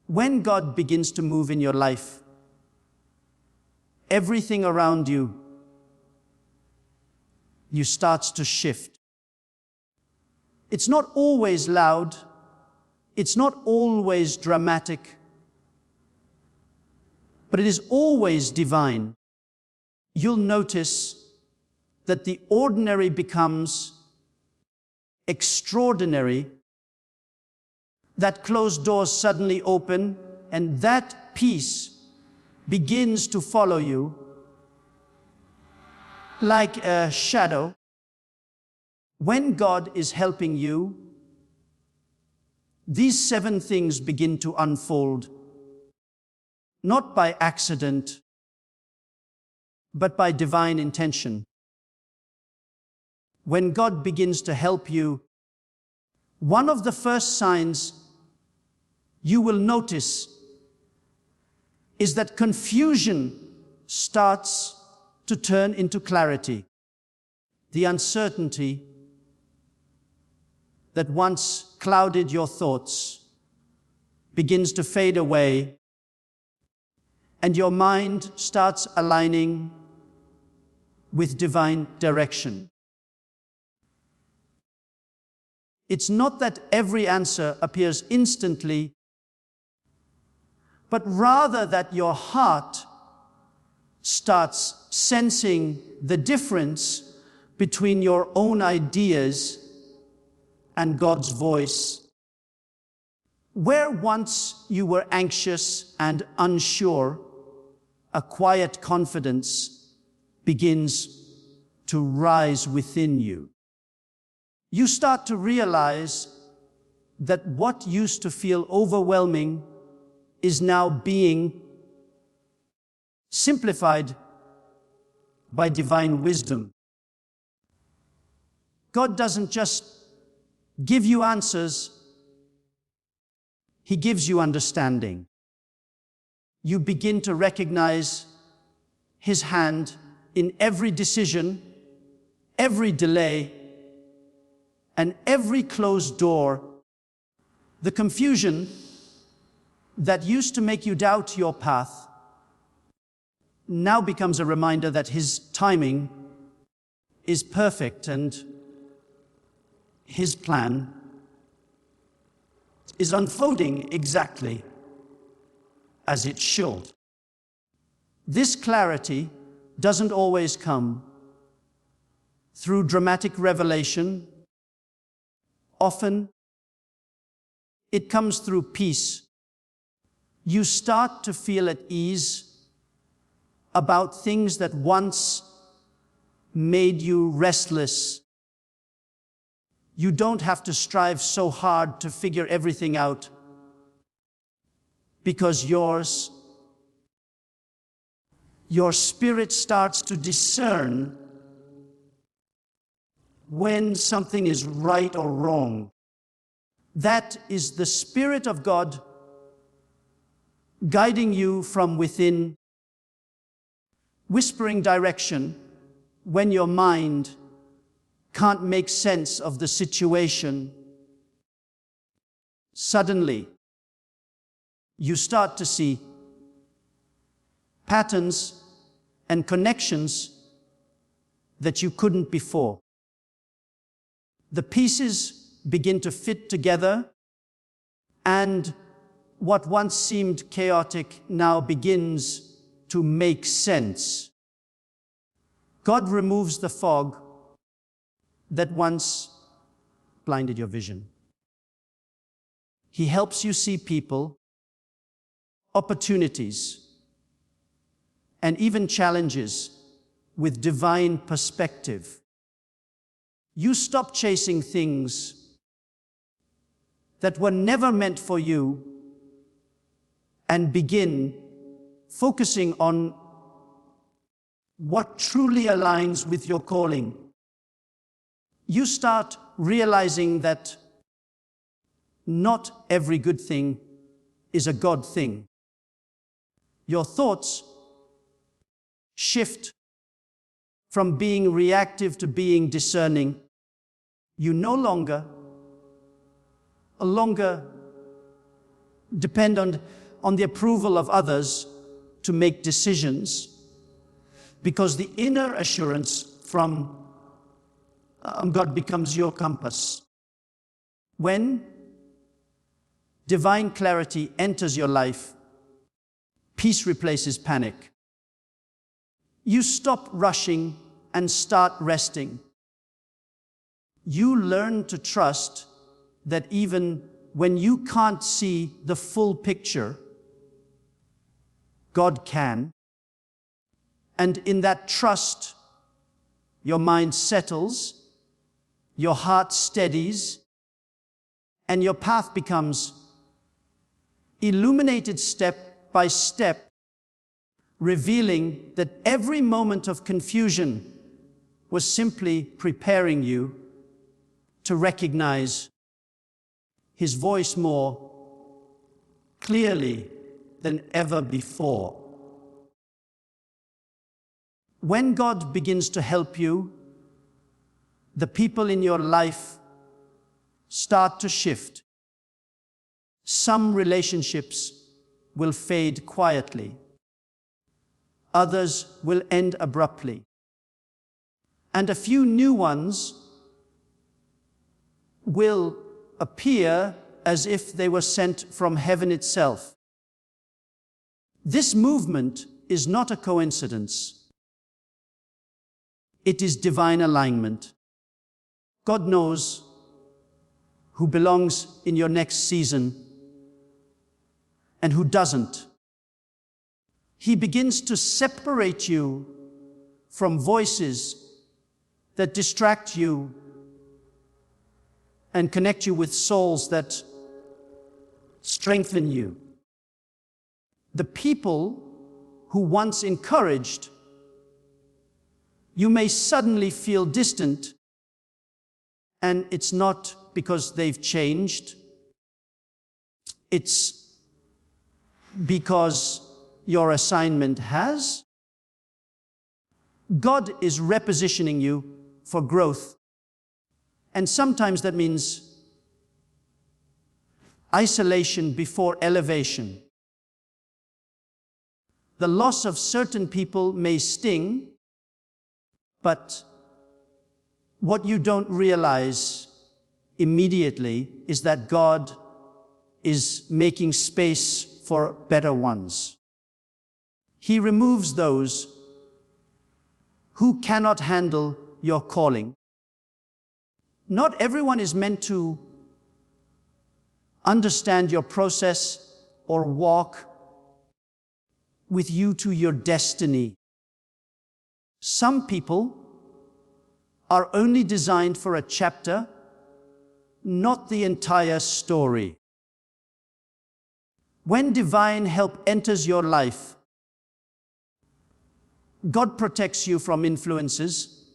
When God begins to move in your life, everything around you starts to shift. It's not always loud. It's not always dramatic. But it is always divine. You'll notice that the ordinary becomes extraordinary, that closed doors suddenly open, and that peace begins to follow you like a shadow. When God is helping you, these 7 things begin to unfold, not by accident, but by divine intention. When God begins to help you, one of the first signs you will notice is that confusion starts to turn into clarity. The uncertainty that once clouded your thoughts begins to fade away, and your mind starts aligning with divine direction. It's not that every answer appears instantly, but rather that your heart starts sensing the difference between your own ideas and God's voice. Where once you were anxious and unsure, a quiet confidence begins to rise within you. You start to realize that what used to feel overwhelming is now being simplified by divine wisdom. God doesn't just give you answers, He gives you understanding. You begin to recognize His hand in every decision, every delay, and every closed door. The confusion that used to make you doubt your path now becomes a reminder that His timing is perfect and His plan is unfolding exactly as it should. This clarity doesn't always come through dramatic revelation. Often, it comes through peace. You start to feel at ease about things that once made you restless. You don't have to strive so hard to figure everything out, because your spirit starts to discern when something is right or wrong. That is the Spirit of God guiding you from within, whispering direction when your mind can't make sense of the situation. Suddenly, you start to see patterns and connections that you couldn't before. The pieces begin to fit together, and what once seemed chaotic now begins to make sense. God removes the fog that once blinded your vision. He helps you see people, opportunities, and even challenges with divine perspective. You stop chasing things that were never meant for you and begin focusing on what truly aligns with your calling. You start realizing that not every good thing is a God thing. Your thoughts shift from being reactive to being discerning. You no longer depend on the approval of others to make decisions, because the inner assurance from God becomes your compass. When divine clarity enters your life, peace replaces panic. You stop rushing and start resting. You learn to trust that even when you can't see the full picture, God can. And in that trust, your mind settles, your heart steadies, and your path becomes illuminated step by step, revealing that every moment of confusion was simply preparing you to recognize His voice more clearly than ever before. When God begins to help you, the people in your life start to shift. Some relationships will fade quietly. Others will end abruptly. And a few new ones will appear as if they were sent from heaven itself. This movement is not a coincidence. It is divine alignment. God knows who belongs in your next season and who doesn't. He begins to separate you from voices that distract you and connect you with souls that strengthen you. The people who once encouraged, you may suddenly feel distant, and it's not because they've changed. It's because your assignment has. God is repositioning you for growth. And sometimes that means isolation before elevation. The loss of certain people may sting, but what you don't realize immediately is that God is making space for better ones. He removes those who cannot handle your calling. Not everyone is meant to understand your process or walk with you to your destiny. Some people are only designed for a chapter, not the entire story. When divine help enters your life, God protects you from influences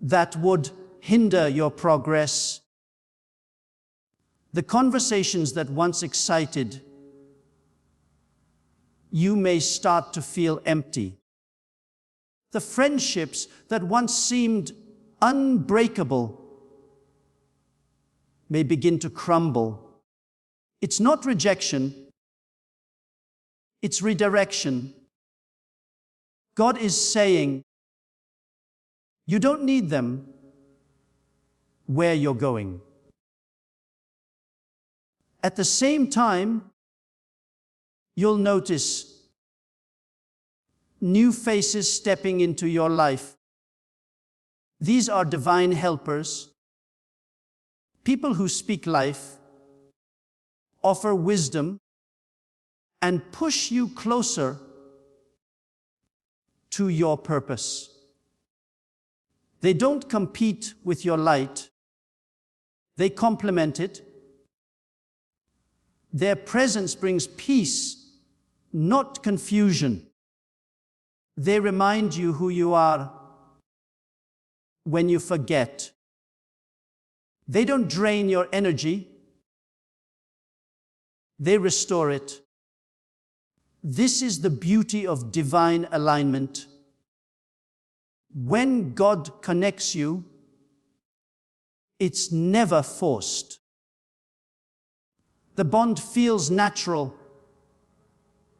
that would hinder your progress. The conversations that once excited you may start to feel empty. The friendships that once seemed unbreakable may begin to crumble. It's not rejection, it's redirection. God is saying, you don't need them where you're going. At the same time, you'll notice new faces stepping into your life. These are divine helpers, people who speak life, offer wisdom, and push you closer to your purpose. They don't compete with your light. They complement it. Their presence brings peace, not confusion. They remind you who you are when you forget. They don't drain your energy. They restore it. This is the beauty of divine alignment. When God connects you, it's never forced. The bond feels natural.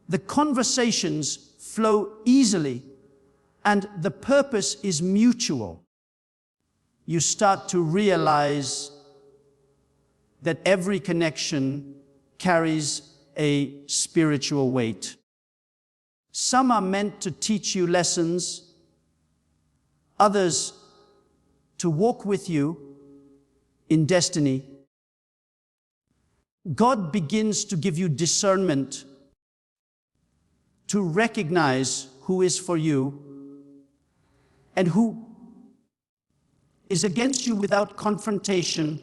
The conversations flow easily, and the purpose is mutual. You start to realize that every connection carries a spiritual weight. Some are meant to teach you lessons, others to walk with you in destiny. God begins to give you discernment to recognize who is for you and who is against you without confrontation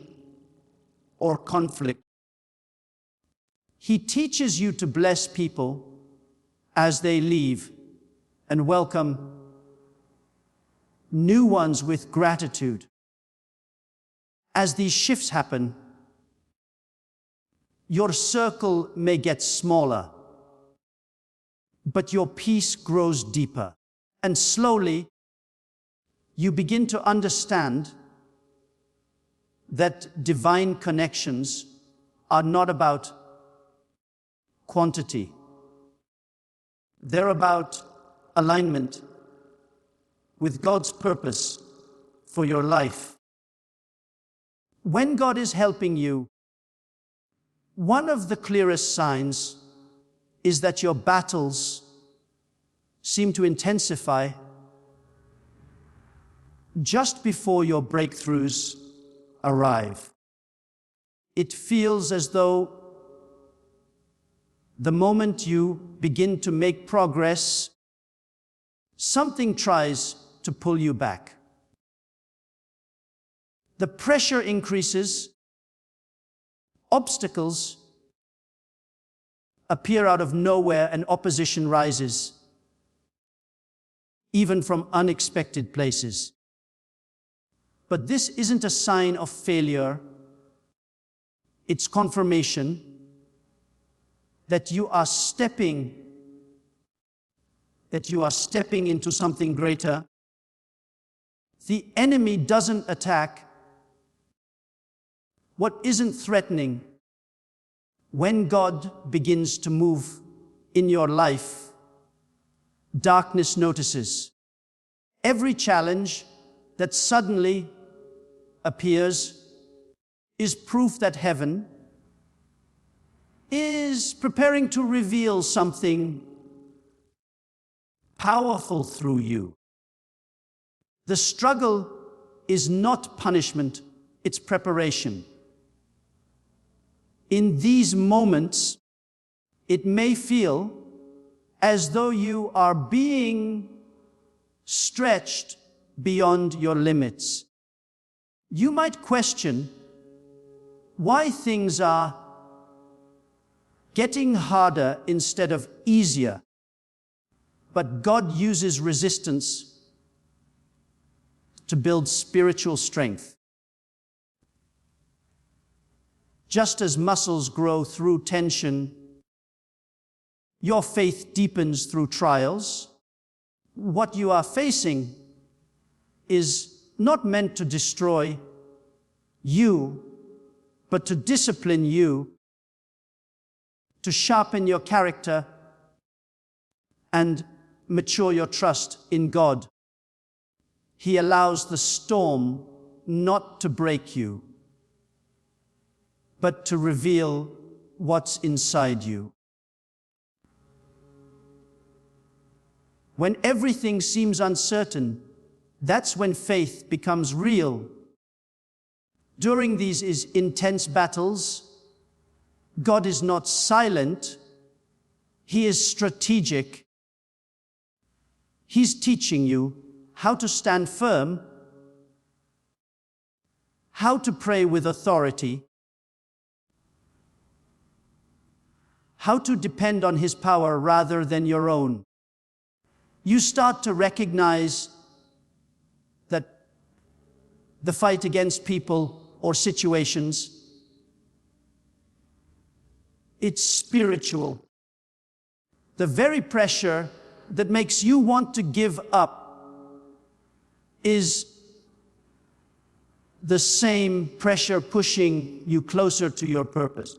or conflict. He teaches you to bless people as they leave and welcome new ones with gratitude. As these shifts happen, your circle may get smaller, but your peace grows deeper. And slowly, you begin to understand that divine connections are not about quantity. They're about alignment with God's purpose for your life. When God is helping you, one of the clearest signs is that your battles seem to intensify just before your breakthroughs arrive. It feels as though the moment you begin to make progress, something tries to pull you back. The pressure increases, obstacles appear out of nowhere, and opposition rises, even from unexpected places. But this isn't a sign of failure. It's confirmation that you are stepping into something greater. The enemy doesn't attack what isn't threatening. When God begins to move in your life, darkness notices. Every challenge that suddenly appears is proof that heaven is preparing to reveal something powerful through you. The struggle is not punishment, it's preparation. In these moments, it may feel as though you are being stretched beyond your limits. You might question why things are getting harder instead of easier. But God uses resistance to build spiritual strength. Just as muscles grow through tension, your faith deepens through trials. What you are facing is not meant to destroy you, but to discipline you, to sharpen your character and mature your trust in God. He allows the storm not to break you, but to reveal what's inside you. When everything seems uncertain, that's when faith becomes real. During these intense battles, God is not silent, He is strategic. He's teaching you how to stand firm, how to pray with authority, how to depend on His power rather than your own. You start to recognize that the fight against people or situations, it's spiritual. The very pressure that makes you want to give up is the same pressure pushing you closer to your purpose.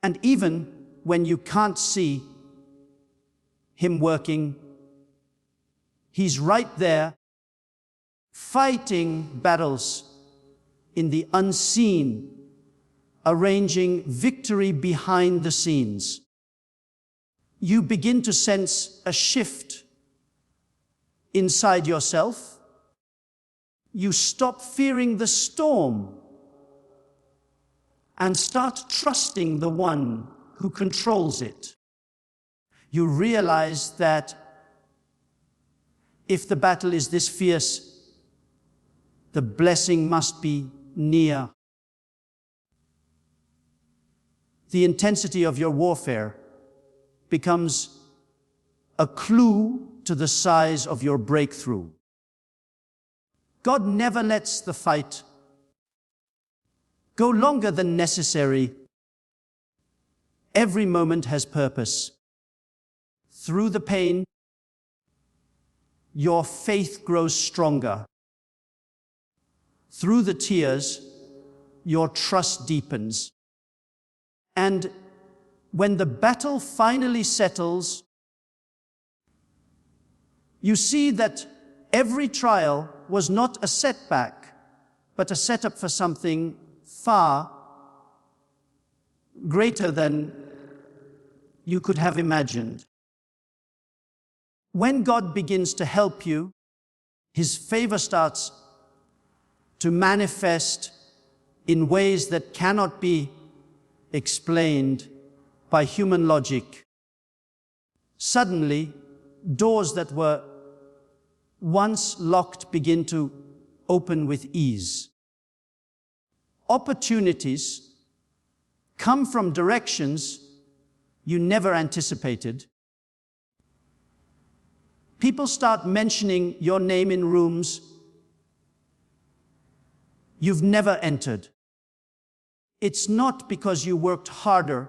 And even when you can't see him working, he's right there, fighting battles in the unseen, arranging victory behind the scenes. You begin to sense a shift inside yourself. You stop fearing the storm and start trusting the one who controls it. You realize that if the battle is this fierce, the blessing must be near. The intensity of your warfare becomes a clue to the size of your breakthrough. God never lets the fight go longer than necessary. Every moment has purpose. Through the pain, your faith grows stronger. Through the tears, your trust deepens. And when the battle finally settles, you see that every trial was not a setback, but a setup for something far greater than you could have imagined. When God begins to help you, His favor starts to manifest in ways that cannot be explained by human logic. Suddenly, doors that were once locked begin to open with ease. Opportunities come from directions you never anticipated. People start mentioning your name in rooms you've never entered. It's not because you worked harder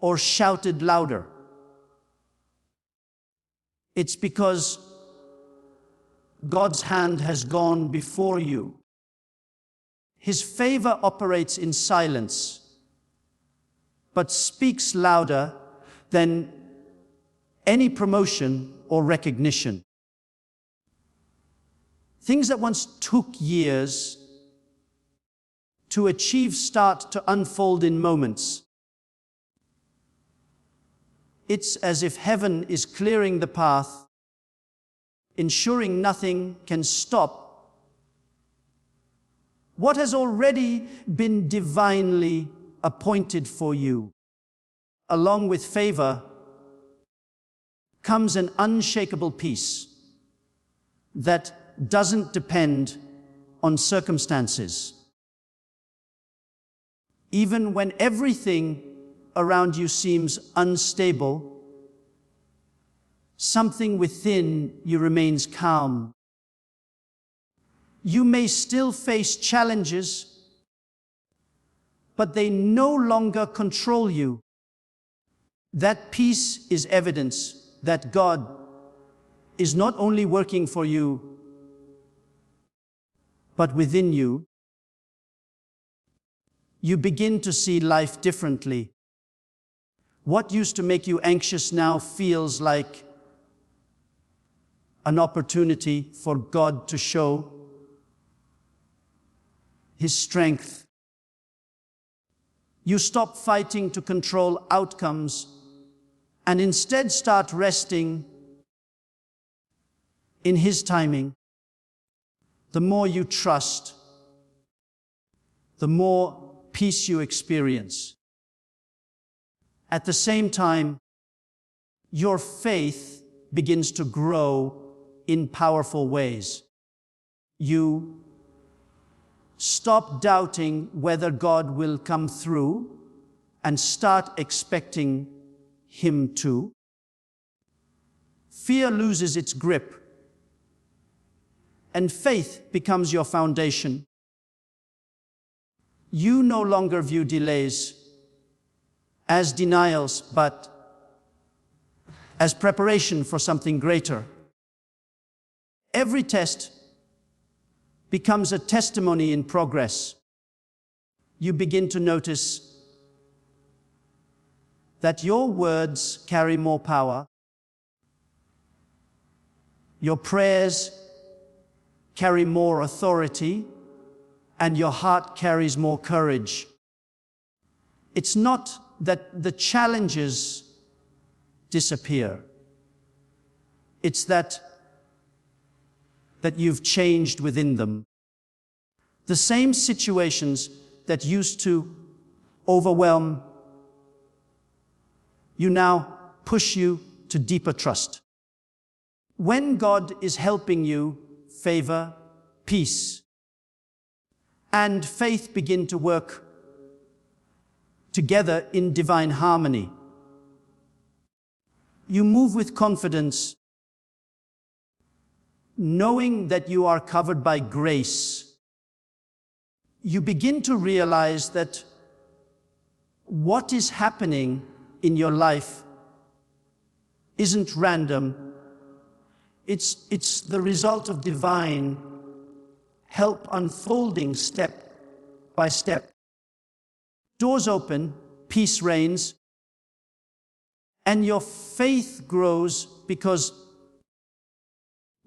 or shouted louder. It's because God's hand has gone before you. His favor operates in silence, but speaks louder than any promotion or recognition. Things that once took years to achieve start to unfold in moments. It's as if heaven is clearing the path, ensuring nothing can stop what has already been divinely appointed for you. Along with favor comes an unshakable peace that doesn't depend on circumstances. Even when everything around you seems unstable, something within you remains calm. You may still face challenges, but they no longer control you. That peace is evidence that God is not only working for you, but within you. You begin to see life differently. What used to make you anxious now feels like an opportunity for God to show His strength. You stop fighting to control outcomes and instead start resting in His timing. The more you trust, the more peace you experience. At the same time, your faith begins to grow in powerful ways. You stop doubting whether God will come through and start expecting Him to. Fear loses its grip, and faith becomes your foundation. You no longer view delays as denials, but as preparation for something greater. Every test becomes a testimony in progress. You begin to notice that your words carry more power, your prayers carry more authority, and your heart carries more courage. It's not that the challenges disappear. It's that you've changed within them. The same situations that used to overwhelm you now push you to deeper trust. When God is helping you, favor, peace, and faith begin to work together in divine harmony. You move with confidence, knowing that you are covered by grace. You begin to realize that what is happening in your life isn't random. It's the result of divine help unfolding step by step. Doors open, peace reigns, and your faith grows because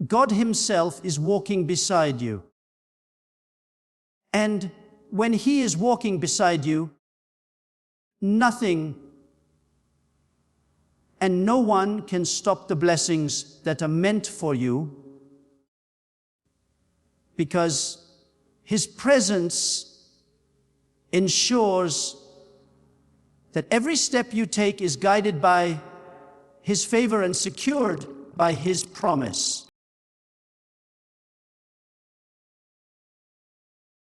God Himself is walking beside you. And when He is walking beside you, nothing and no one can stop the blessings that are meant for you, because His presence ensures that every step you take is guided by His favor and secured by His promise.